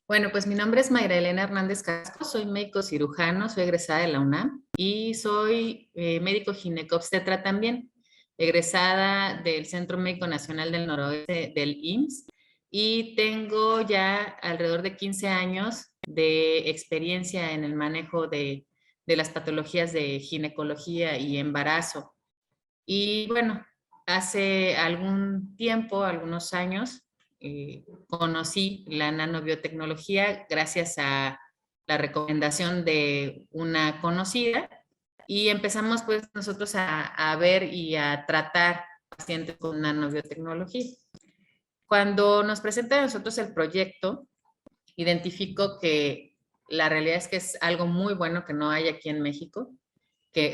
Bueno, pues mi nombre es Mayra Elena Hernández Casco, soy médico cirujano, soy egresada de la UNAM y soy médico ginecobstetra también, egresada del Centro Médico Nacional del Noroeste del IMSS y tengo ya alrededor de 15 años de experiencia en el manejo de las patologías de ginecología y embarazo. Y bueno, hace algún tiempo, algunos años, conocí la nanobiotecnología gracias a la recomendación de una conocida y empezamos pues nosotros a ver y a tratar pacientes con nanobiotecnología. Cuando nos presentan a nosotros el proyecto, identifico que la realidad es que es algo muy bueno que no hay aquí en México,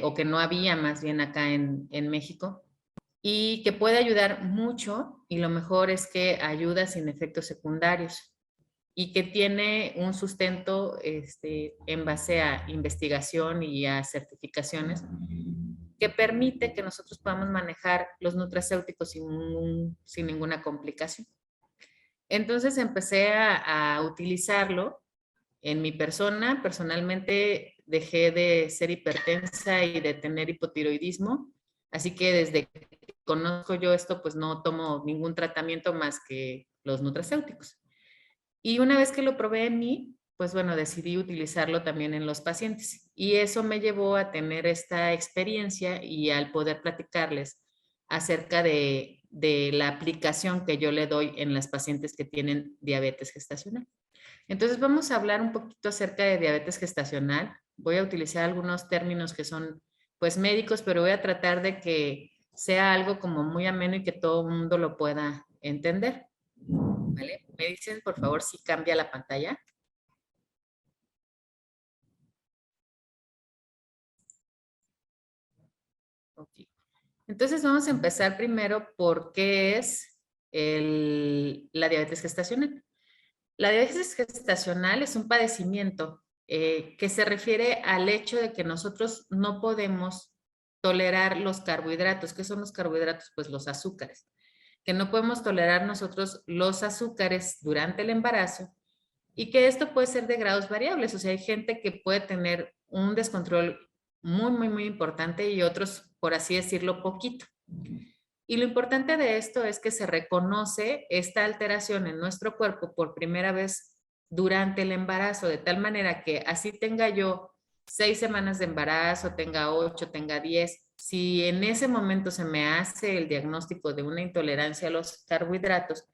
o que no había más bien acá en México, y que puede ayudar mucho y lo mejor es que ayuda sin efectos secundarios y que tiene un sustento en base a investigación y a certificaciones que permite que nosotros podamos manejar los nutracéuticos sin ninguna complicación. Entonces empecé a utilizarlo en mi persona. Personalmente dejé de ser hipertensa y de tener hipotiroidismo, así que desde que conozco yo esto, pues no tomo ningún tratamiento más que los nutracéuticos. Y una vez que lo probé en mí, pues bueno, decidí utilizarlo también en los pacientes. Y eso me llevó a tener esta experiencia y al poder platicarles acerca de la aplicación que yo le doy en las pacientes que tienen diabetes gestacional. Entonces vamos a hablar un poquito acerca de diabetes gestacional. Voy a utilizar algunos términos que son pues médicos, pero voy a tratar de que sea algo como muy ameno y que todo el mundo lo pueda entender. ¿Vale? Me dicen por favor si cambia la pantalla. Ok. Entonces vamos a empezar primero por qué es la diabetes gestacional. La diabetes gestacional es un padecimiento que se refiere al hecho de que nosotros no podemos tolerar los carbohidratos. ¿Qué son los carbohidratos? Pues los azúcares. Que no podemos tolerar nosotros los azúcares durante el embarazo y que esto puede ser de grados variables. O sea, hay gente que puede tener un descontrol muy importante y otros, por así decirlo, poquito. Y lo importante de esto es que se reconoce esta alteración en nuestro cuerpo por primera vez durante el embarazo, de tal manera que así tenga yo 6 semanas de embarazo, tenga 8, tenga 10, si en ese momento se me hace el diagnóstico de una intolerancia a los carbohidratos,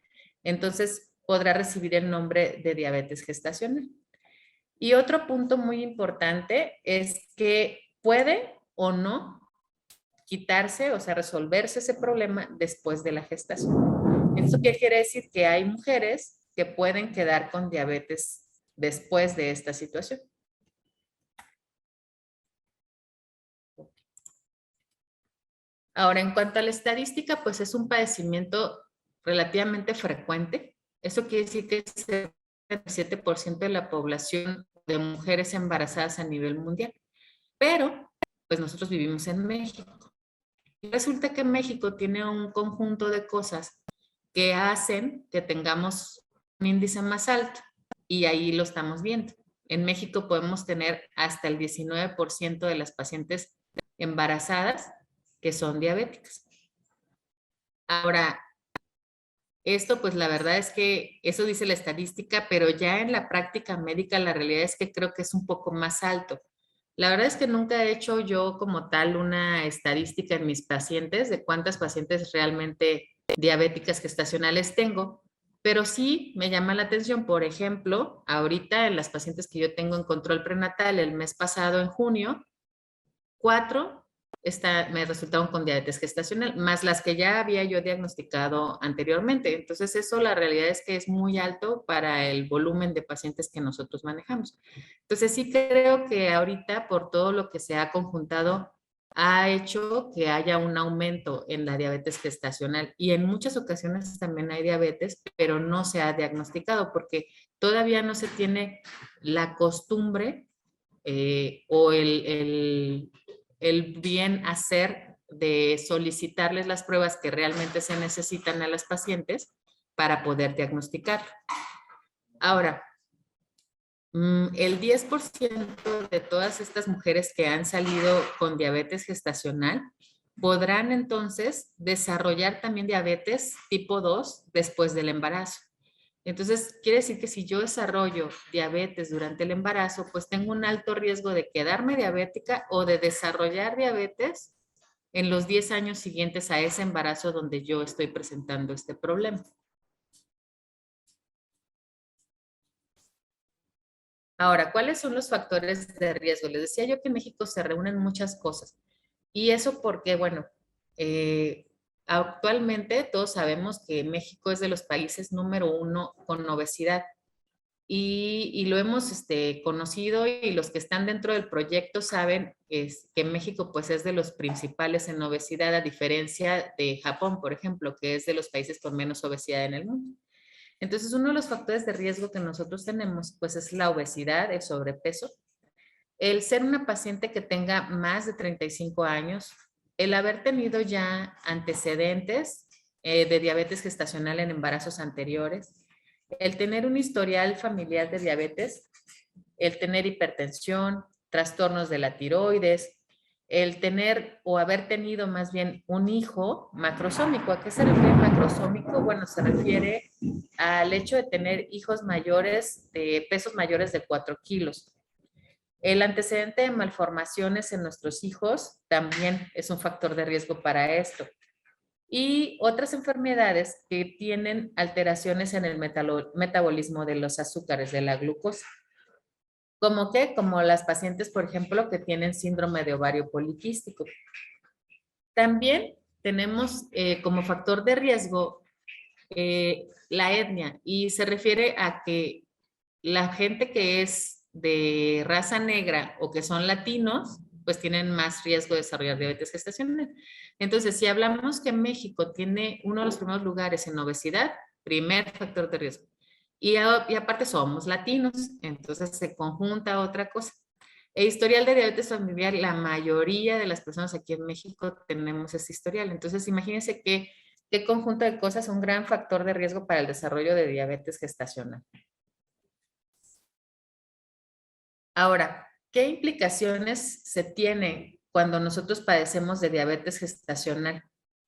entonces podrá recibir el nombre de diabetes gestacional. Y otro punto muy importante es que puede o no quitarse, o sea, resolverse ese problema después de la gestación. ¿Esto qué quiere decir? Que hay mujeres que pueden quedar con diabetes después de esta situación. Ahora, en cuanto a la estadística, pues es un padecimiento relativamente frecuente. Eso quiere decir que es el 7% de la población de mujeres embarazadas a nivel mundial. Pero, pues nosotros vivimos en México. Y resulta que México tiene un conjunto de cosas que hacen que tengamos un índice más alto y ahí lo estamos viendo. En México podemos tener hasta el 19% de las pacientes embarazadas que son diabéticas. Ahora, esto pues la verdad es que eso dice la estadística, pero ya en la práctica médica la realidad es que creo que es un poco más alto. La verdad es que nunca he hecho yo como tal una estadística en mis pacientes de cuántas pacientes realmente diabéticas gestacionales tengo, pero sí me llama la atención, por ejemplo, ahorita en las pacientes que yo tengo en control prenatal el mes pasado en junio, 4 me resultaron con diabetes gestacional, más las que ya había yo diagnosticado anteriormente. Entonces, eso la realidad es que es muy alto para el volumen de pacientes que nosotros manejamos. Entonces, sí creo que ahorita, por todo lo que se ha conjuntado, ha hecho que haya un aumento en la diabetes gestacional y en muchas ocasiones también hay diabetes, pero no se ha diagnosticado porque todavía no se tiene la costumbre o el bien hacer de solicitarles las pruebas que realmente se necesitan a las pacientes para poder diagnosticar. Ahora, El 10% de todas estas mujeres que han salido con diabetes gestacional podrán entonces desarrollar también diabetes tipo 2 después del embarazo. Entonces, quiere decir que si yo desarrollo diabetes durante el embarazo, pues tengo un alto riesgo de quedarme diabética o de desarrollar diabetes en los 10 años siguientes a ese embarazo donde yo estoy presentando este problema. Ahora, ¿cuáles son los factores de riesgo? Les decía yo que en México se reúnen muchas cosas. Y eso porque, bueno, eh, actualmente todos sabemos que México es de los países número 1 con obesidad. Y lo hemos conocido y los que están dentro del proyecto saben que México pues es de los principales en obesidad, a diferencia de Japón, por ejemplo, que es de los países con menos obesidad en el mundo. Entonces, uno de los factores de riesgo que nosotros tenemos pues es la obesidad, el sobrepeso, el ser una paciente que tenga más de 35 años, el haber tenido ya antecedentes de diabetes gestacional en embarazos anteriores, el tener un historial familiar de diabetes, el tener hipertensión, trastornos de la tiroides, el tener o haber tenido más bien un hijo macrosómico. ¿A qué se refiere macrosómico? Bueno, se refiere al hecho de tener hijos mayores, de pesos mayores de 4 kilos. El antecedente de malformaciones en nuestros hijos también es un factor de riesgo para esto. Y otras enfermedades que tienen alteraciones en el metabolismo de los azúcares, de la glucosa. ¿Cómo qué? Como las pacientes, por ejemplo, que tienen síndrome de ovario poliquístico. También tenemos como factor de riesgo la etnia, y se refiere a que la gente que es de raza negra o que son latinos, pues tienen más riesgo de desarrollar diabetes gestacional. Entonces, si hablamos que México tiene uno de los primeros lugares en obesidad, primer factor de riesgo. Y aparte somos latinos, entonces se conjunta otra cosa. El historial de diabetes familiar, la mayoría de las personas aquí en México tenemos ese historial. Entonces, imagínense qué conjunto de cosas es un gran factor de riesgo para el desarrollo de diabetes gestacional. Ahora, ¿qué implicaciones se tiene cuando nosotros padecemos de diabetes gestacional?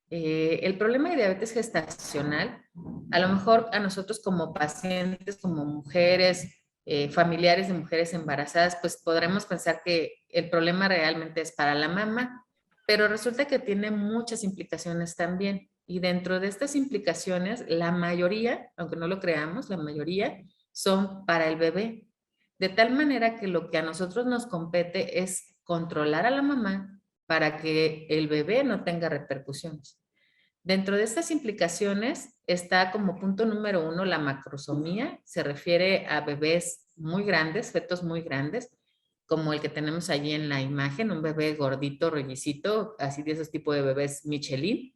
El problema de diabetes gestacional, a lo mejor a nosotros como pacientes, como mujeres, familiares de mujeres embarazadas, pues podremos pensar que el problema realmente es para la mamá, pero resulta que tiene muchas implicaciones también. Y dentro de estas implicaciones, la mayoría, aunque no lo creamos, la mayoría son para el bebé. De tal manera que lo que a nosotros nos compete es controlar a la mamá para que el bebé no tenga repercusiones. Dentro de estas implicaciones está como punto número 1 la macrosomía. Se refiere a bebés muy grandes, fetos muy grandes, como el que tenemos allí en la imagen, un bebé gordito, rollicito, así de esos tipos de bebés Michelin.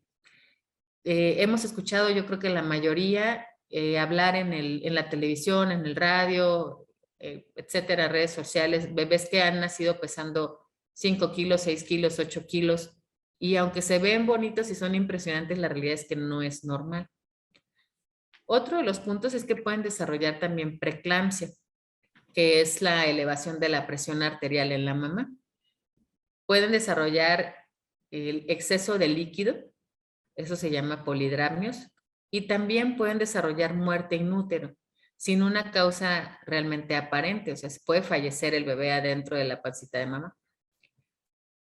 Hemos escuchado, yo creo que la mayoría, hablar en la televisión, en el radio, etcétera, redes sociales, bebés que han nacido pesando 5 kilos, 6 kilos, 8 kilos, y aunque se ven bonitos y son impresionantes, la realidad es que no es normal. Otro de los puntos es que pueden desarrollar también preeclampsia, que es la elevación de la presión arterial en la mama. Pueden desarrollar el exceso de líquido, eso se llama polidramnios, y también pueden desarrollar muerte inútero, sin una causa realmente aparente, o sea, se puede fallecer el bebé adentro de la pancita de mamá.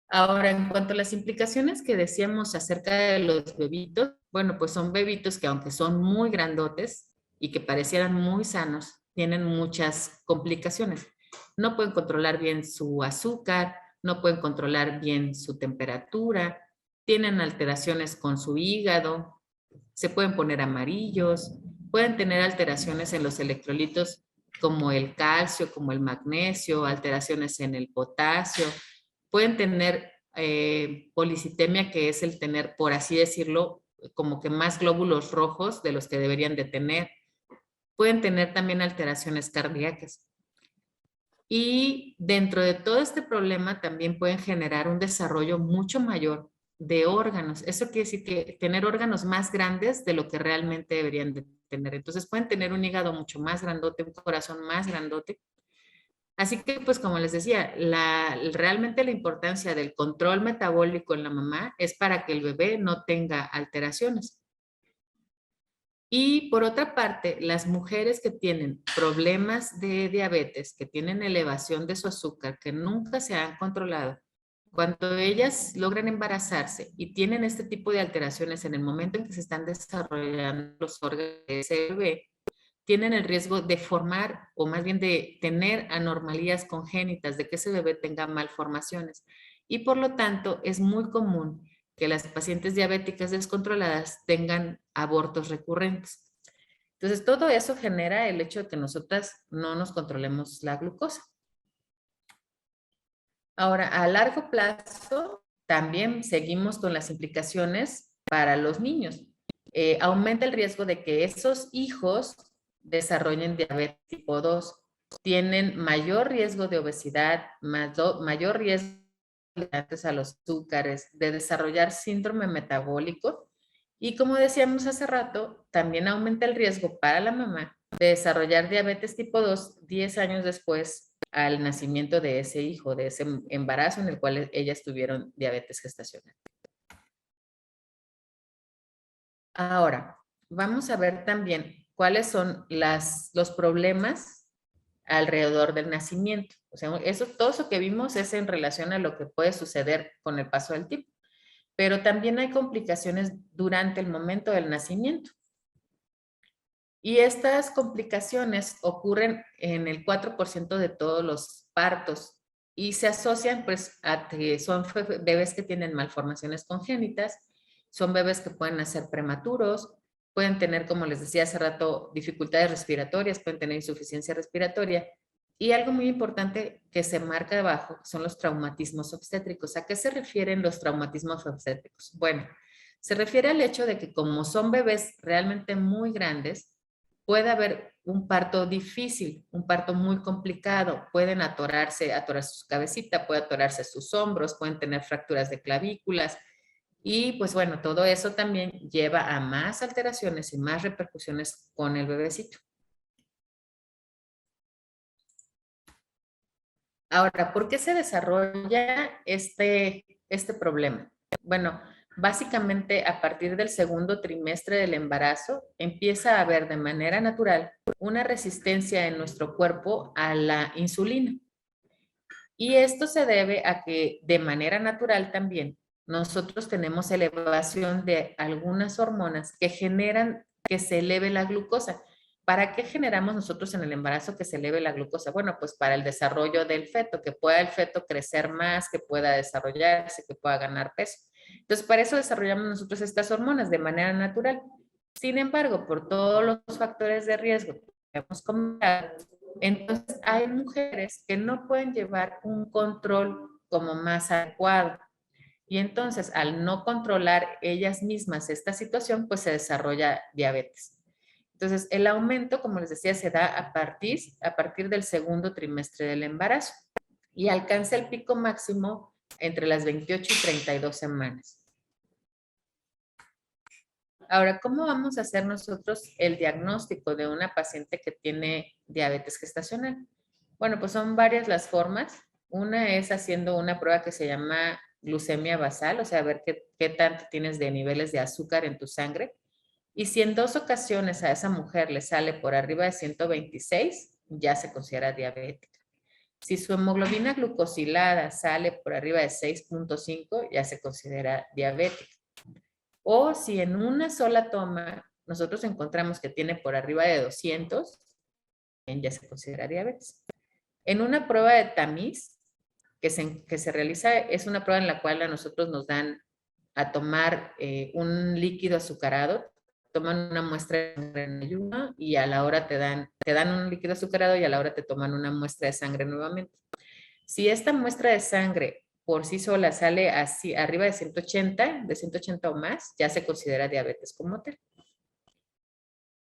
Ahora, en cuanto a las implicaciones que decíamos acerca de los bebitos, bueno, pues son bebitos que aunque son muy grandotes y que parecieran muy sanos, tienen muchas complicaciones. No pueden controlar bien su azúcar, no pueden controlar bien su temperatura, tienen alteraciones con su hígado, se pueden poner amarillos, pueden tener alteraciones en los electrolitos como el calcio, como el magnesio, alteraciones en el potasio, pueden tener policitemia, que es el tener, por así decirlo, como que más glóbulos rojos de los que deberían de tener. Pueden tener también alteraciones cardíacas. Y dentro de todo este problema también pueden generar un desarrollo mucho mayor de órganos. Eso quiere decir que tener órganos más grandes de lo que realmente deberían de tener. Entonces pueden tener un hígado mucho más grandote, un corazón más grandote. Así que, pues como les decía, realmente la importancia del control metabólico en la mamá es para que el bebé no tenga alteraciones. Y por otra parte, las mujeres que tienen problemas de diabetes, que tienen elevación de su azúcar, que nunca se han controlado, cuando ellas logran embarazarse y tienen este tipo de alteraciones en el momento en que se están desarrollando los órganos de ese bebé, tienen el riesgo de formar o más bien de tener anormalías congénitas, de que ese bebé tenga malformaciones. Y por lo tanto, es muy común que las pacientes diabéticas descontroladas tengan abortos recurrentes. Entonces, todo eso genera el hecho de que nosotras no nos controlemos la glucosa. Ahora, a largo plazo, también seguimos con las implicaciones para los niños. Aumenta el riesgo de que esos hijos desarrollen diabetes tipo 2, tienen mayor riesgo de obesidad, mayor riesgo a los azúcares, de desarrollar síndrome metabólico y como decíamos hace rato, también aumenta el riesgo para la mamá de desarrollar diabetes tipo 2 10 años después al nacimiento de ese hijo, de ese embarazo en el cual ellas tuvieron diabetes gestacional. Ahora, vamos a ver también cuáles son los problemas alrededor del nacimiento. O sea, todo eso que vimos es en relación a lo que puede suceder con el paso del tiempo. Pero también hay complicaciones durante el momento del nacimiento. Y estas complicaciones ocurren en el 4% de todos los partos y se asocian pues a que son bebés que tienen malformaciones congénitas, son bebés que pueden nacer prematuros, pueden tener, como les decía hace rato, dificultades respiratorias, pueden tener insuficiencia respiratoria. Y algo muy importante que se marca debajo son los traumatismos obstétricos. ¿A qué se refieren los traumatismos obstétricos? Bueno, se refiere al hecho de que como son bebés realmente muy grandes, puede haber un parto difícil, un parto muy complicado, pueden atorarse su cabecita, puede atorarse sus hombros, pueden tener fracturas de clavículas y pues bueno, todo eso también lleva a más alteraciones y más repercusiones con el bebecito. Ahora, ¿por qué se desarrolla este problema? Bueno, básicamente a partir del segundo trimestre del embarazo empieza a haber de manera natural una resistencia en nuestro cuerpo a la insulina. Y esto se debe a que de manera natural también nosotros tenemos elevación de algunas hormonas que generan que se eleve la glucosa. ¿Para qué generamos nosotros en el embarazo que se eleve la glucosa? Bueno, pues para el desarrollo del feto, que pueda el feto crecer más, que pueda desarrollarse, que pueda ganar peso. Entonces, para eso desarrollamos nosotros estas hormonas de manera natural. Sin embargo, por todos los factores de riesgo que hemos comentado, entonces hay mujeres que no pueden llevar un control como más adecuado. Y entonces, al no controlar ellas mismas esta situación, pues se desarrolla diabetes. Entonces, el aumento, como les decía, se da a partir del segundo trimestre del embarazo y alcanza el pico máximo entre las 28 y 32 semanas. Ahora, ¿cómo vamos a hacer nosotros el diagnóstico de una paciente que tiene diabetes gestacional? Bueno, pues son varias las formas. Una es haciendo una prueba que se llama glucemia basal, o sea, ver qué tanto tienes de niveles de azúcar en tu sangre. Y si en 2 ocasiones a esa mujer le sale por arriba de 126, ya se considera diabética. Si su hemoglobina glucosilada sale por arriba de 6.5, ya se considera diabética. O si en una sola toma nosotros encontramos que tiene por arriba de 200, ya se considera diabetes. En una prueba de tamiz que se realiza, es una prueba en la cual a nosotros nos dan a tomar un líquido azucarado, toman una muestra de sangre en ayuno y a la hora te dan un líquido azucarado y a la hora te toman una muestra de sangre nuevamente. Si esta muestra de sangre por sí sola sale así arriba de 180 o más, ya se considera diabetes como tal.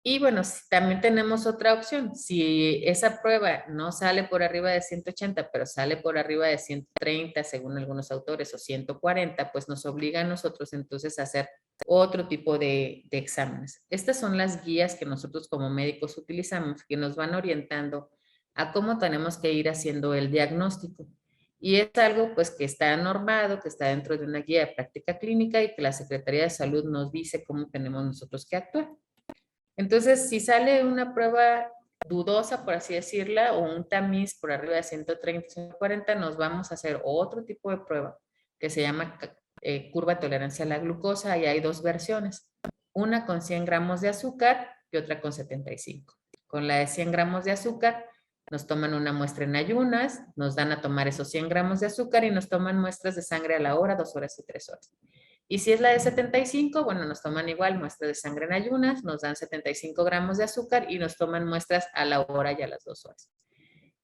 Y bueno, también tenemos otra opción. Si esa prueba no sale por arriba de 180, pero sale por arriba de 130, según algunos autores, o 140, pues nos obliga a nosotros entonces a hacer otro tipo de exámenes. Estas son las guías que nosotros como médicos utilizamos, que nos van orientando a cómo tenemos que ir haciendo el diagnóstico. Y es algo pues que está normado, que está dentro de una guía de práctica clínica y que la Secretaría de Salud nos dice cómo tenemos nosotros que actuar. Entonces, si sale una prueba dudosa, por así decirla, o un tamiz por arriba de 130, 140, nos vamos a hacer otro tipo de prueba que se llama curva de tolerancia a la glucosa y hay dos versiones, una con 100 gramos de azúcar y otra con 75. Con la de 100 gramos de azúcar nos toman una muestra en ayunas, nos dan a tomar esos 100 gramos de azúcar y nos toman muestras de sangre a la hora, 2 horas y 3 horas. Y si es la de 75, bueno, nos toman igual muestras de sangre en ayunas, nos dan 75 gramos de azúcar y nos toman muestras a la hora y a las 2 horas.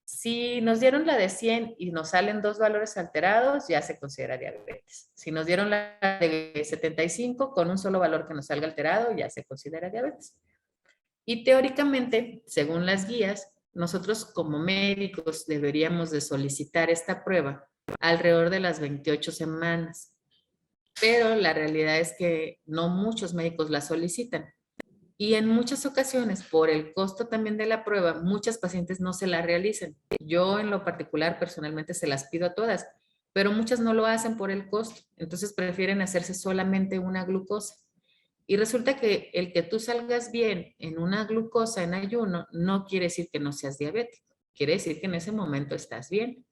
Si nos dieron la de 100 y nos salen dos valores alterados, ya se considera diabetes. Si nos dieron la de 75 con un solo valor que nos salga alterado, ya se considera diabetes. Y teóricamente, según las guías, nosotros como médicos deberíamos de solicitar esta prueba alrededor de las 28 semanas. Pero la realidad es que no muchos médicos la solicitan. Y en muchas ocasiones, por el costo también de la prueba, muchas pacientes no se la realizan. Yo en lo particular personalmente se las pido a todas, pero muchas no lo hacen por el costo. Entonces prefieren hacerse solamente una glucosa. Y resulta que el que tú salgas bien en una glucosa en ayuno no quiere decir que no seas diabético. Quiere decir que en ese momento estás bien.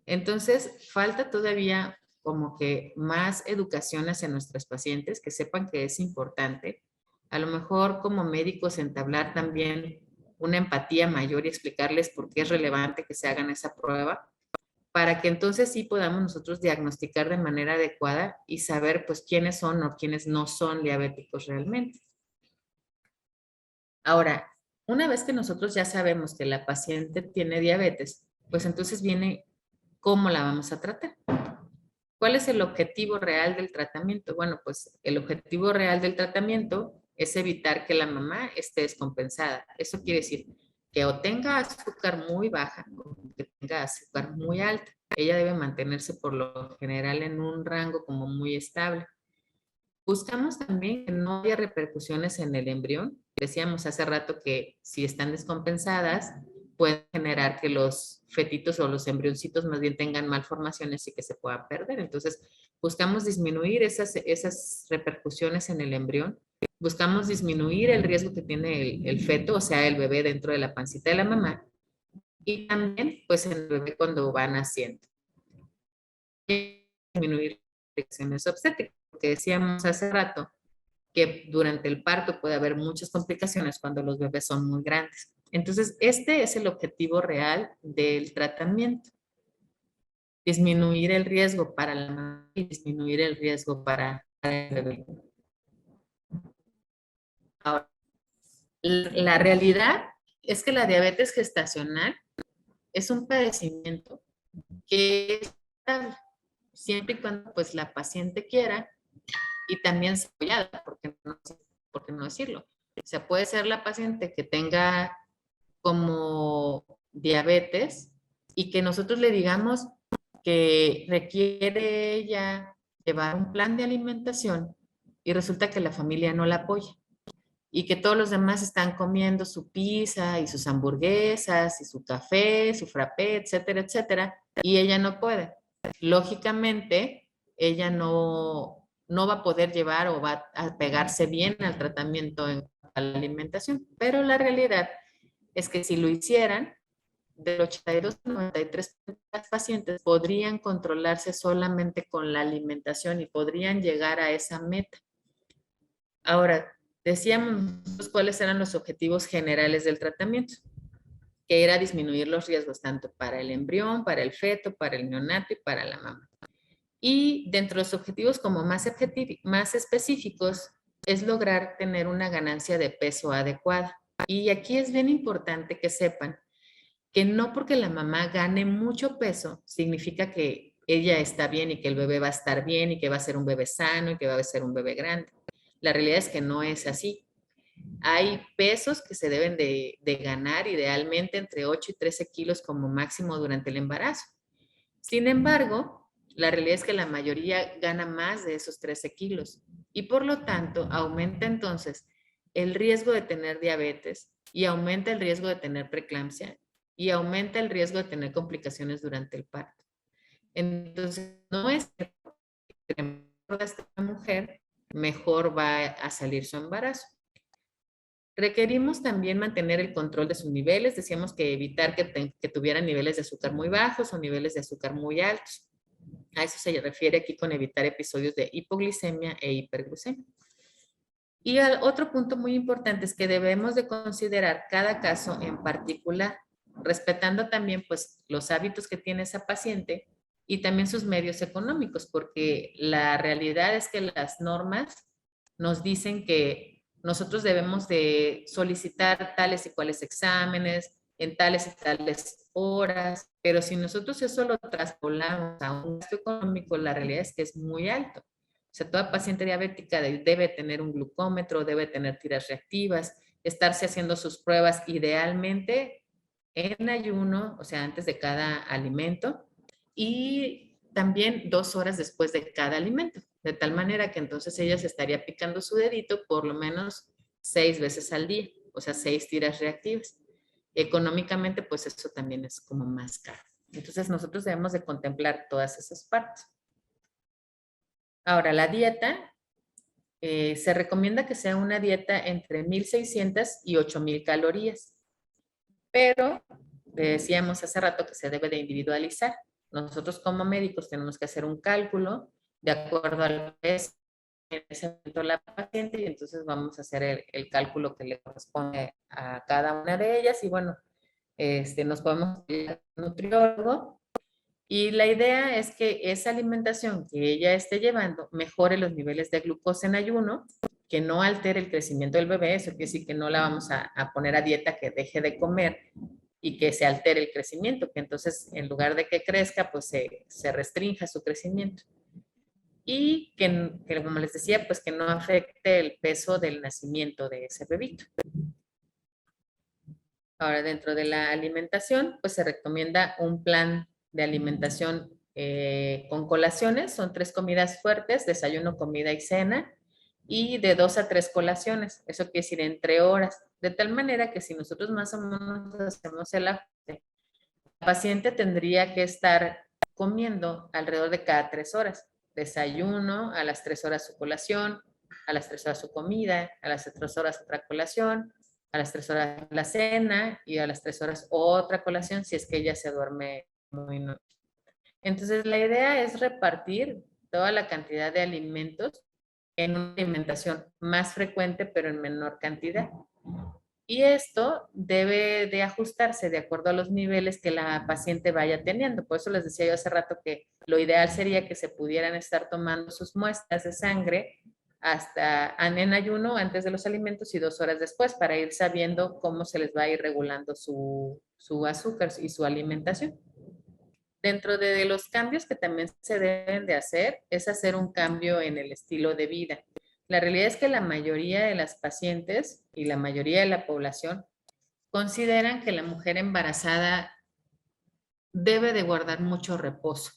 Entonces, falta todavía como que más educación hacia nuestros pacientes, que sepan que es importante. A lo mejor como médicos entablar también una empatía mayor y explicarles por qué es relevante que se hagan esa prueba, para que entonces sí podamos nosotros diagnosticar de manera adecuada y saber pues quiénes son o quiénes no son diabéticos realmente. Ahora, una vez que nosotros ya sabemos que la paciente tiene diabetes, pues entonces viene cómo la vamos a tratar. ¿Cuál es el objetivo real del tratamiento? Bueno, pues el objetivo real del tratamiento es evitar que la mamá esté descompensada. Eso quiere decir que o tenga azúcar muy baja o que tenga azúcar muy alta. Ella debe mantenerse por lo general en un rango como muy estable. Buscamos también que no haya repercusiones en el embrión. Decíamos hace rato que si están descompensadas, pueden generar que los fetitos o los embrioncitos más bien tengan malformaciones y que se puedan perder. Entonces, buscamos disminuir esas repercusiones en el embrión. Buscamos disminuir el riesgo que tiene el feto, o sea, el bebé dentro de la pancita de la mamá. Y también, pues, el bebé cuando va naciendo. Disminuir infecciones obstétricas, porque decíamos hace rato que durante el parto puede haber muchas complicaciones cuando los bebés son muy grandes. Entonces, este es el objetivo real del tratamiento. Disminuir el riesgo para la mamá y disminuir el riesgo para el bebé. Ahora, la realidad es que la diabetes gestacional es un padecimiento que es estable, siempre y cuando pues la paciente quiera y también sea apoyada, por qué no decirlo. O sea, puede ser la paciente que tenga como diabetes y que nosotros le digamos que requiere ella llevar un plan de alimentación y resulta que la familia no la apoya y que todos los demás están comiendo su pizza y sus hamburguesas y su café, su frappé, etcétera, etcétera, y ella no puede. Lógicamente, ella no va a poder llevar o va a pegarse bien al tratamiento en la alimentación, pero la realidad es que si lo hicieran, del 82 al 93 de las pacientes podrían controlarse solamente con la alimentación y podrían llegar a esa meta. Ahora, decíamos cuáles eran los objetivos generales del tratamiento, que era disminuir los riesgos tanto para el embrión, para el feto, para el neonato y para la mamá. Y dentro de los objetivos como más específicos es lograr tener una ganancia de peso adecuada. Y aquí es bien importante que sepan que no porque la mamá gane mucho peso significa que ella está bien y que el bebé va a estar bien y que va a ser un bebé sano y que va a ser un bebé grande. La realidad es que no es así. Hay pesos que se deben de ganar idealmente entre 8 y 13 kilos como máximo durante el embarazo. Sin embargo, la realidad es que la mayoría gana más de esos 13 kilos y por lo tanto aumenta entonces el riesgo de tener diabetes y aumenta el riesgo de tener preeclampsia y aumenta el riesgo de tener complicaciones durante el parto. Entonces, no es que entre esta mujer, mejor va a salir su embarazo. Requerimos también mantener el control de sus niveles. Decíamos que evitar que tuvieran niveles de azúcar muy bajos o niveles de azúcar muy altos. A eso se refiere aquí con evitar episodios de hipoglicemia e hiperglucemia. Y otro punto muy importante es que debemos de considerar cada caso en particular, respetando también pues los hábitos que tiene esa paciente y también sus medios económicos, porque la realidad es que las normas nos dicen que nosotros debemos de solicitar tales y cuales exámenes en tales y tales horas, pero si nosotros eso lo traspolamos a un gasto económico, la realidad es que es muy alto. O sea, toda paciente diabética debe tener un glucómetro, debe tener tiras reactivas, estarse haciendo sus pruebas idealmente en ayuno, o sea, antes de cada alimento, y también 2 horas después de cada alimento, de tal manera que entonces ella se estaría picando su dedito por lo menos 6 veces al día, o sea, 6 tiras reactivas. Económicamente, pues eso también es como más caro. Entonces nosotros debemos de contemplar todas esas partes. Ahora, la dieta, se recomienda que sea una dieta entre 1,600 y 8,000 calorías, pero decíamos hace rato que se debe de individualizar. Nosotros como médicos tenemos que hacer un cálculo de acuerdo al peso en ese momento la paciente y entonces vamos a hacer el cálculo que le corresponde a cada una de ellas y bueno, nos podemos ir al nutriólogo y la idea es que esa alimentación que ella esté llevando mejore los niveles de glucosa en ayuno, que no altere el crecimiento del bebé, eso quiere decir que no la vamos a poner a dieta que deje de comer y que se altere el crecimiento, que entonces en lugar de que crezca, pues se restrinja su crecimiento. Y que, como les decía, pues que no afecte el peso del nacimiento de ese bebito. Ahora, dentro de la alimentación, pues se recomienda un plan de alimentación con colaciones. Son 3 comidas fuertes, desayuno, comida y cena, y de 2 a 3 colaciones. Eso quiere decir entre horas. De tal manera que si nosotros más o menos hacemos el ajuste, la paciente tendría que estar comiendo alrededor de cada 3 horas. Desayuno, a las 3 horas su colación, a las 3 horas su comida, a las 3 horas otra colación, a las 3 horas la cena y a las 3 horas otra colación si es que ella se duerme muy noche. Entonces la idea es repartir toda la cantidad de alimentos en una alimentación más frecuente pero en menor cantidad. Y esto debe de ajustarse de acuerdo a los niveles que la paciente vaya teniendo. Por eso les decía yo hace rato que lo ideal sería que se pudieran estar tomando sus muestras de sangre hasta en ayuno antes de los alimentos y 2 horas después para ir sabiendo cómo se les va a ir regulando su azúcar y su alimentación. Dentro de los cambios que también se deben de hacer es hacer un cambio en el estilo de vida. La realidad es que la mayoría de las pacientes y la mayoría de la población consideran que la mujer embarazada debe de guardar mucho reposo,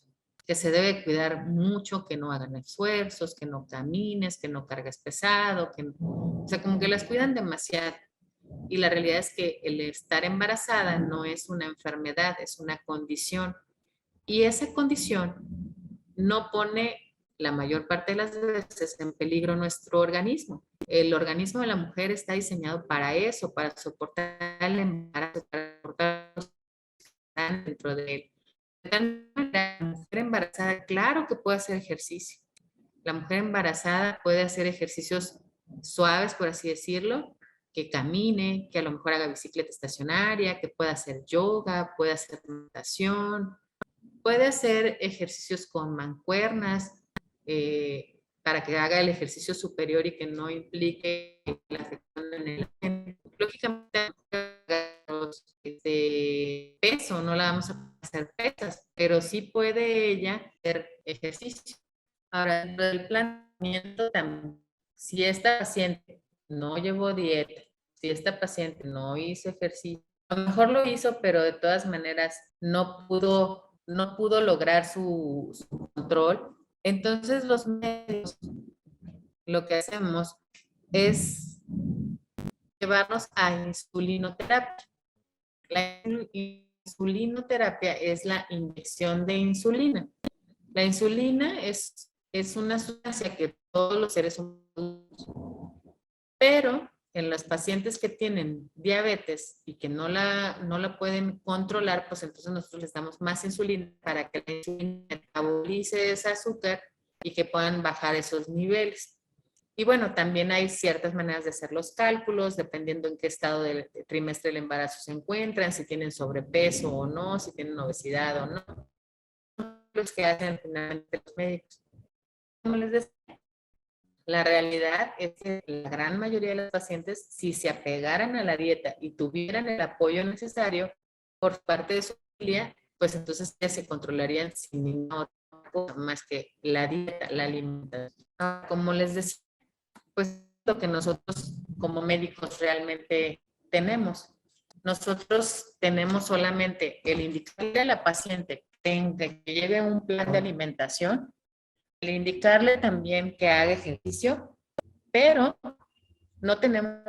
que se debe cuidar mucho, que no hagan esfuerzos, que no camines, que no cargues pesado, o sea, como que las cuidan demasiado. Y la realidad es que el estar embarazada no es una enfermedad, es una condición. Y esa condición no pone la mayor parte de las veces en peligro nuestro organismo. El organismo de la mujer está diseñado para eso, para soportar el embarazo, para soportar los que están dentro de él. La mujer embarazada, claro que puede hacer ejercicio. La mujer embarazada puede hacer ejercicios suaves, por así decirlo, que camine, que a lo mejor haga bicicleta estacionaria, que pueda hacer yoga, puede hacer natación, puede hacer ejercicios con mancuernas para que haga el ejercicio superior y que no implique la afección en el lógicamente peso, no la vamos a hacer pesas, pero sí puede ella hacer ejercicio. Ahora, dentro del planteamiento también, si esta paciente no llevó dieta, si esta paciente no hizo ejercicio, a lo mejor lo hizo, pero de todas maneras no pudo lograr su control. Entonces los médicos lo que hacemos es llevarnos a insulinoterapia. La insulinoterapia es la inyección de insulina. La insulina es una sustancia que todos los seres humanos, pero en los pacientes que tienen diabetes y que no la pueden controlar, pues entonces nosotros les damos más insulina para que la insulina metabolice ese azúcar y que puedan bajar esos niveles. Y bueno, también hay ciertas maneras de hacer los cálculos, dependiendo en qué estado del trimestre del embarazo se encuentran, si tienen sobrepeso o no, si tienen obesidad o no. Los que hacen finalmente los médicos. Como les decía, la realidad es que la gran mayoría de los pacientes, si se apegaran a la dieta y tuvieran el apoyo necesario por parte de su familia, pues entonces ya se controlarían sin ninguna otra cosa más que la dieta, la alimentación. Como les decía, pues lo que nosotros como médicos realmente tenemos. Nosotros tenemos solamente el indicarle a la paciente que lleve un plan de alimentación, el indicarle también que haga ejercicio, pero no tenemos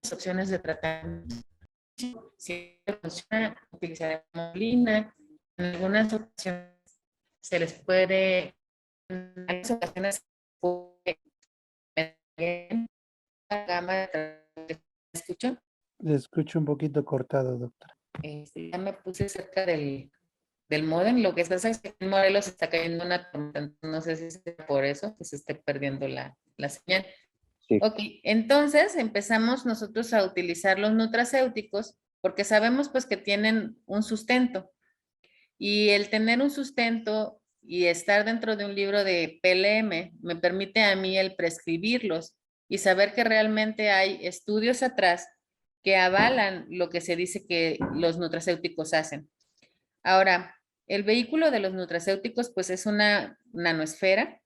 opciones de tratamiento. Si funciona, utilizar insulina. En algunas ocasiones se les puede, en algunas ocasiones puede gama de ¿me escucho? Le escucho un poquito cortado, doctora. Ya me puse cerca del módem. Lo que pasa es que en Morelos está cayendo una tormenta. No sé si es por eso que se esté perdiendo la señal. Sí. Ok, entonces empezamos nosotros a utilizar los nutracéuticos porque sabemos pues que tienen un sustento. Y el tener un sustento y estar dentro de un libro de PLM me permite a mí el prescribirlos y saber que realmente hay estudios atrás que avalan lo que se dice que los nutracéuticos hacen. Ahora, el vehículo de los nutracéuticos pues es una nanoesfera.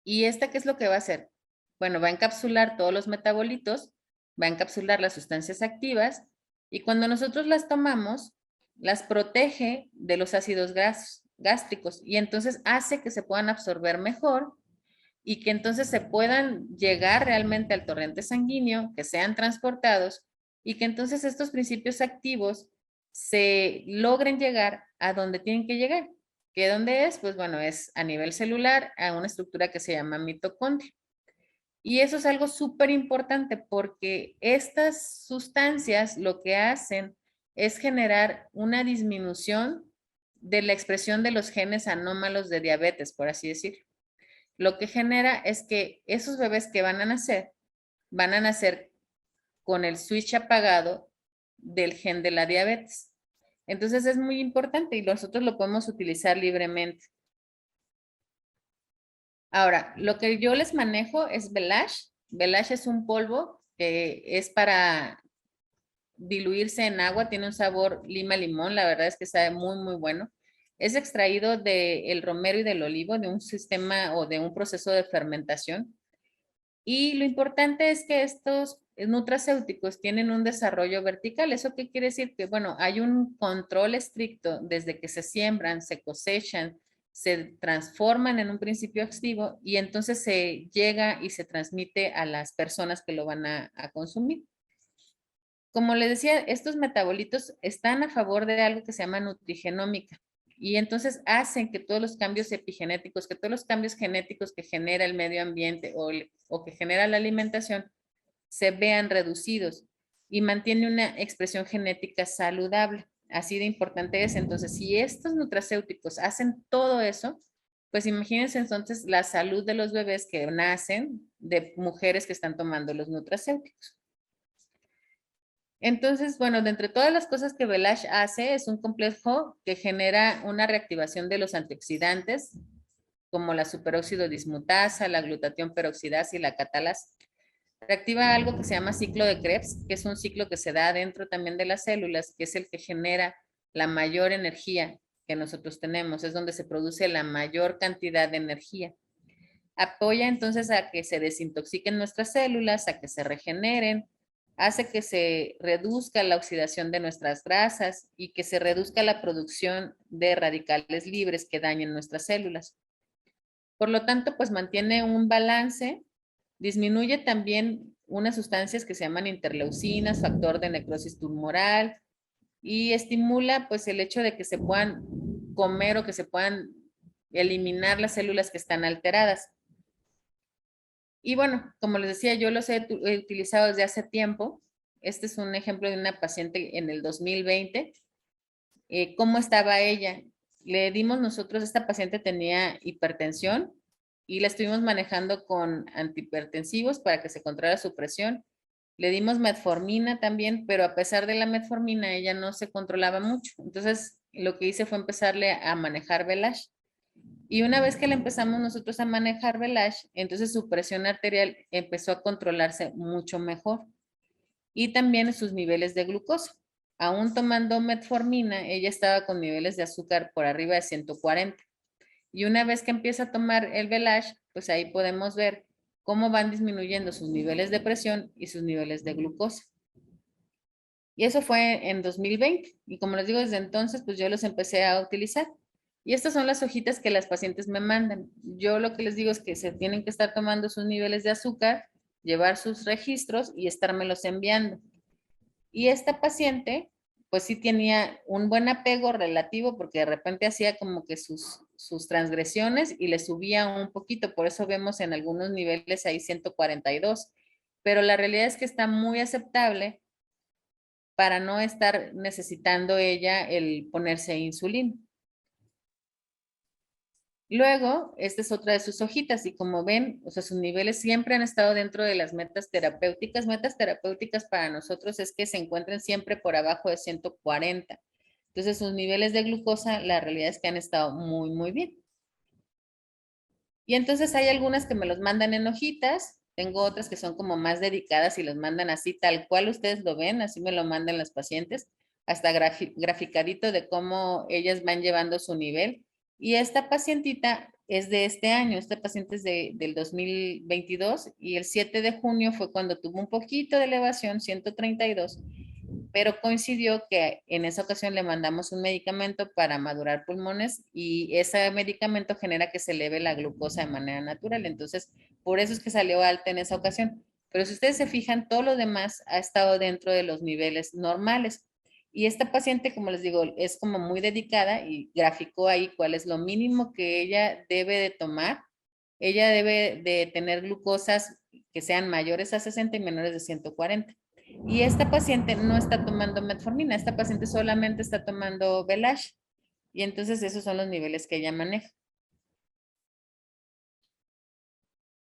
¿Y esta qué es lo que va a hacer? Bueno, va a encapsular todos los metabolitos, va a encapsular las sustancias activas y cuando nosotros las tomamos, las protege de los ácidos gástricos y entonces hace que se puedan absorber mejor y que entonces se puedan llegar realmente al torrente sanguíneo, que sean transportados y que entonces estos principios activos se logren llegar a donde tienen que llegar. ¿Qué dónde es? Pues bueno, es a nivel celular, a una estructura que se llama mitocondria. Y eso es algo súper importante porque estas sustancias lo que hacen es generar una disminución de la expresión de los genes anómalos de diabetes, por así decirlo. Lo que genera es que esos bebés que van a nacer con el switch apagado del gen de la diabetes. Entonces es muy importante y nosotros lo podemos utilizar libremente. Ahora, lo que yo les manejo es Velash. Velash es un polvo que es para diluirse en agua, tiene un sabor lima-limón, la verdad es que sabe muy, muy bueno. Es extraído del romero y del olivo, de un sistema o de un proceso de fermentación. Y lo importante es que estos nutracéuticos tienen un desarrollo vertical. ¿Eso qué quiere decir? Que, bueno, hay un control estricto desde que se siembran, se cosechan, se transforman en un principio activo y entonces se llega y se transmite a las personas que lo van a consumir. Como les decía, estos metabolitos están a favor de algo que se llama nutrigenómica y entonces hacen que todos los cambios epigenéticos, que todos los cambios genéticos que genera el medio ambiente o que genera la alimentación se vean reducidos y mantiene una expresión genética saludable. Así de importante es. Entonces, si estos nutracéuticos hacen todo eso, pues imagínense entonces la salud de los bebés que nacen de mujeres que están tomando los nutracéuticos. Entonces, bueno, de entre todas las cosas que Velash hace, es un complejo que genera una reactivación de los antioxidantes, como la superóxido dismutasa, la glutatión peroxidasa y la catalasa. Reactiva algo que se llama ciclo de Krebs, que es un ciclo que se da dentro también de las células, que es el que genera la mayor energía que nosotros tenemos, es donde se produce la mayor cantidad de energía. Apoya entonces a que se desintoxiquen nuestras células, a que se regeneren, hace que se reduzca la oxidación de nuestras grasas y que se reduzca la producción de radicales libres que dañen nuestras células. Por lo tanto, pues mantiene un balance, disminuye también unas sustancias que se llaman interleucinas, factor de necrosis tumoral, y estimula pues el hecho de que se puedan comer o que se puedan eliminar las células que están alteradas. Y bueno, como les decía, yo los he utilizado desde hace tiempo. Este es un ejemplo de una paciente en el 2020. ¿Cómo estaba ella? Le dimos nosotros, esta paciente tenía hipertensión y la estuvimos manejando con antihipertensivos para que se controlara su presión. Le dimos metformina también, pero a pesar de la metformina, ella no se controlaba mucho. Entonces, lo que hice fue empezarle a manejar Velage. Y una vez que le empezamos nosotros a manejar Velage, entonces su presión arterial empezó a controlarse mucho mejor. Y también sus niveles de glucosa. Aún tomando metformina, ella estaba con niveles de azúcar por arriba de 140. Y una vez que empieza a tomar el Velage, pues ahí podemos ver cómo van disminuyendo sus niveles de presión y sus niveles de glucosa. Y eso fue en 2020. Y como les digo, desde entonces, pues yo los empecé a utilizar. Y estas son las hojitas que las pacientes me mandan. Yo lo que les digo es que se tienen que estar tomando sus niveles de azúcar, llevar sus registros y estármelos enviando. Y esta paciente, pues sí tenía un buen apego relativo porque de repente hacía como que sus transgresiones y le subía un poquito. Por eso vemos en algunos niveles ahí 142. Pero la realidad es que está muy aceptable para no estar necesitando ella el ponerse insulina. Luego, esta es otra de sus hojitas y como ven, o sea, sus niveles siempre han estado dentro de las metas terapéuticas. Metas terapéuticas para nosotros es que se encuentren siempre por abajo de 140. Entonces, sus niveles de glucosa, la realidad es que han estado muy, muy bien. Y entonces hay algunas que me los mandan en hojitas, tengo otras que son como más dedicadas y los mandan así, tal cual ustedes lo ven, así me lo mandan las pacientes, hasta graficadito de cómo ellas van llevando su nivel. Y esta pacientita es de este año, esta paciente es del 2022 y el 7 de junio fue cuando tuvo un poquito de elevación, 132, pero coincidió que en esa ocasión le mandamos un medicamento para madurar pulmones y ese medicamento genera que se eleve la glucosa de manera natural. Entonces, por eso es que salió alta en esa ocasión. Pero si ustedes se fijan, todo lo demás ha estado dentro de los niveles normales. Y esta paciente, como les digo, es como muy dedicada y graficó ahí cuál es lo mínimo que ella debe de tomar. Ella debe de tener glucosas que sean mayores a 60 y menores de 140. Y esta paciente no está tomando metformina, esta paciente solamente está tomando Velage. Y entonces esos son los niveles que ella maneja.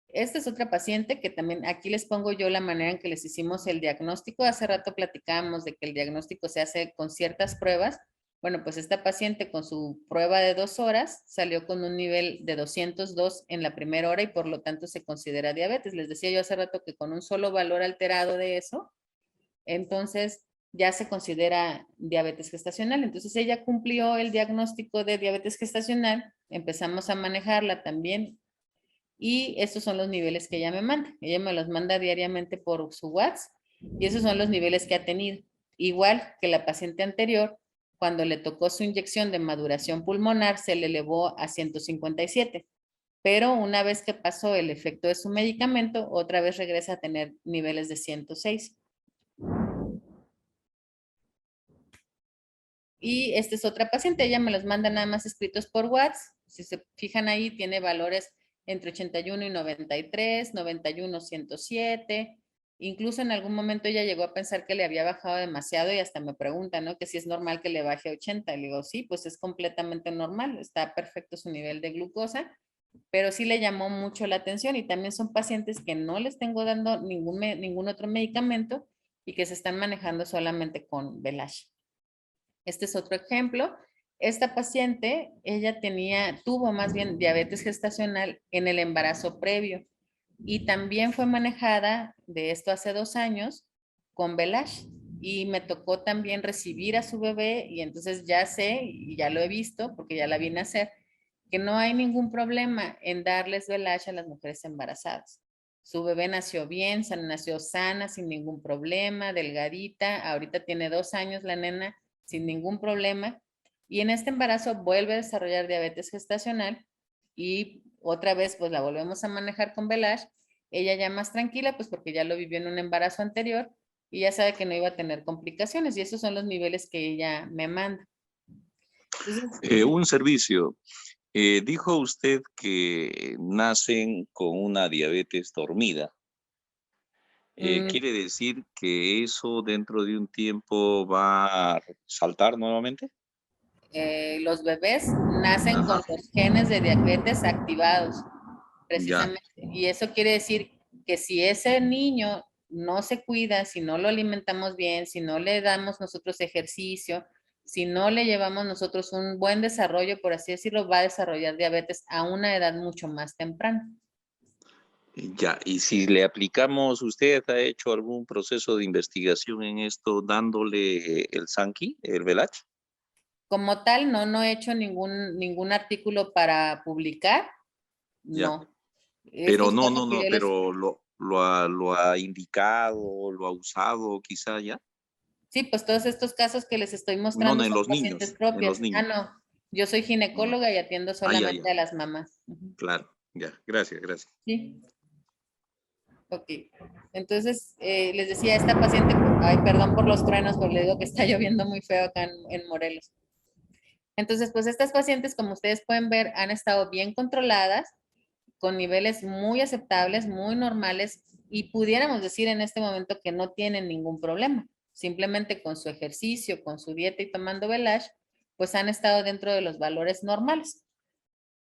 Esta es otra paciente que también aquí les pongo yo la manera en que les hicimos el diagnóstico. Hace rato platicábamos de que el diagnóstico se hace con ciertas pruebas. Bueno, pues esta paciente con su prueba de 2 horas salió con un nivel de 202 en la primera hora y por lo tanto se considera diabetes. Les decía yo hace rato que con un solo valor alterado de eso, entonces ya se considera diabetes gestacional. Entonces ella cumplió el diagnóstico de diabetes gestacional, empezamos a manejarla también y estos son los niveles que ella me manda. Ella me los manda diariamente por su WhatsApp y esos son los niveles que ha tenido. Igual que la paciente anterior, cuando le tocó su inyección de maduración pulmonar, se le elevó a 157. Pero una vez que pasó el efecto de su medicamento, otra vez regresa a tener niveles de 106. Y esta es otra paciente, ella me los manda nada más escritos por WhatsApp. Si se fijan ahí, tiene valores entre 81 y 93, 91, 107. Incluso en algún momento ella llegó a pensar que le había bajado demasiado y hasta me pregunta, ¿no? Que si es normal que le baje a 80. Le digo, sí, pues es completamente normal, está perfecto su nivel de glucosa, pero sí le llamó mucho la atención y también son pacientes que no les tengo dando ningún otro medicamento y que se están manejando solamente con Velage. Este es otro ejemplo. Esta paciente, ella tuvo más bien diabetes gestacional en el embarazo previo y también fue manejada de esto hace 2 años con Velage y me tocó también recibir a su bebé y entonces ya sé y ya lo he visto porque ya la vine a hacer que no hay ningún problema en darles Velage a las mujeres embarazadas. Su bebé nació bien, nació sana, sin ningún problema, delgadita, ahorita tiene 2 años la nena sin ningún problema. Y en este embarazo vuelve a desarrollar diabetes gestacional y otra vez pues la volvemos a manejar con Velage. Ella ya más tranquila pues porque ya lo vivió en un embarazo anterior y ya sabe que no iba a tener complicaciones y esos son los niveles que ella me manda. Entonces, Un servicio. Dijo usted que nacen con una diabetes dormida. ¿Quiere decir que eso dentro de un tiempo va a saltar nuevamente? Los bebés nacen Ajá, con los genes de diabetes activados, ya, precisamente. Y eso quiere decir que si ese niño no se cuida, si no lo alimentamos bien, si no le damos nosotros ejercicio, si no le llevamos nosotros un buen desarrollo, por así decirlo, va a desarrollar diabetes a una edad mucho más temprana. ya. Y si le aplicamos, ¿usted ha hecho algún proceso de investigación en esto dándole el Sanki, el Velach? Como tal, no he hecho ningún artículo para publicar, Ya. no. Pero Estos no, casos no, que no, yo les... pero lo ha indicado, lo ha usado quizá ya. Sí, pues todos estos casos que les estoy No, mostrando no, en son los pacientes niños, en los propias. Ah, niños. no, yo soy No. ginecóloga y atiendo Ah, ya, ya. solamente a las mamás. Ujú. Claro, ya. Gracias, gracias. Sí, ok. Entonces, les decía, esta paciente, ay, perdón por los truenos, pero le digo que está lloviendo muy feo acá en Morelos. Entonces, pues estas pacientes, como ustedes pueden ver, han estado bien controladas, con niveles muy aceptables, muy normales, y pudiéramos decir en este momento que no tienen ningún problema. Simplemente con su ejercicio, con su dieta y tomando Velage, pues han estado dentro de los valores normales.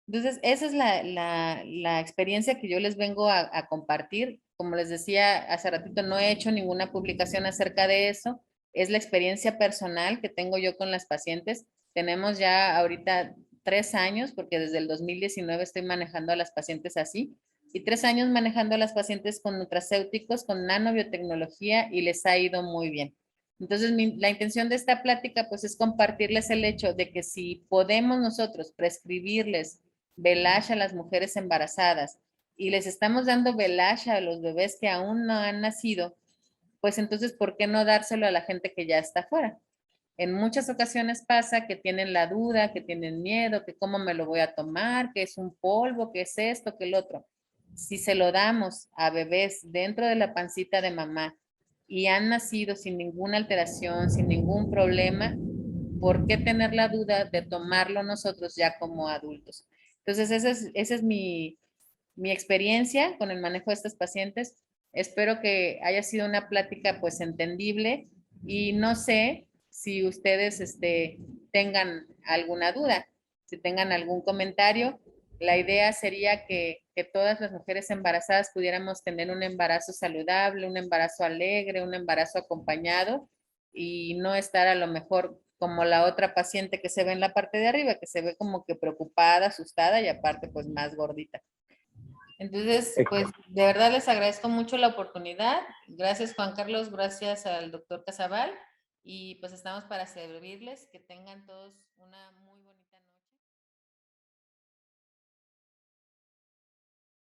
Entonces, esa es la experiencia que yo les vengo a compartir. Como les decía hace ratito, no he hecho ninguna publicación acerca de eso. Es la experiencia personal que tengo yo con las pacientes. Tenemos ya ahorita 3 años, porque desde el 2019 estoy manejando a las pacientes así, y 3 años manejando a las pacientes con nutracéuticos, con nanobiotecnología, y les ha ido muy bien. Entonces, la intención de esta plática, pues, es compartirles el hecho de que si podemos nosotros prescribirles Velage a las mujeres embarazadas y les estamos dando Velage a los bebés que aún no han nacido, pues entonces, ¿por qué no dárselo a la gente que ya está afuera? En muchas ocasiones pasa que tienen la duda, que tienen miedo, que cómo me lo voy a tomar, que es un polvo, que es esto, que el otro. Si se lo damos a bebés dentro de la pancita de mamá y han nacido sin ninguna alteración, sin ningún problema, ¿por qué tener la duda de tomarlo nosotros ya como adultos? Entonces, esa es mi experiencia con el manejo de estas pacientes. Espero que haya sido una plática pues entendible y no sé si ustedes tengan alguna duda, si tengan algún comentario. La idea sería que todas las mujeres embarazadas pudiéramos tener un embarazo saludable, un embarazo alegre, un embarazo acompañado y no estar a lo mejor como la otra paciente que se ve en la parte de arriba, que se ve como que preocupada, asustada y aparte pues más gordita. Entonces, pues de verdad les agradezco mucho la oportunidad. Gracias Juan Carlos, gracias al doctor Casabal y pues estamos para servirles. Que tengan todos una muy bonita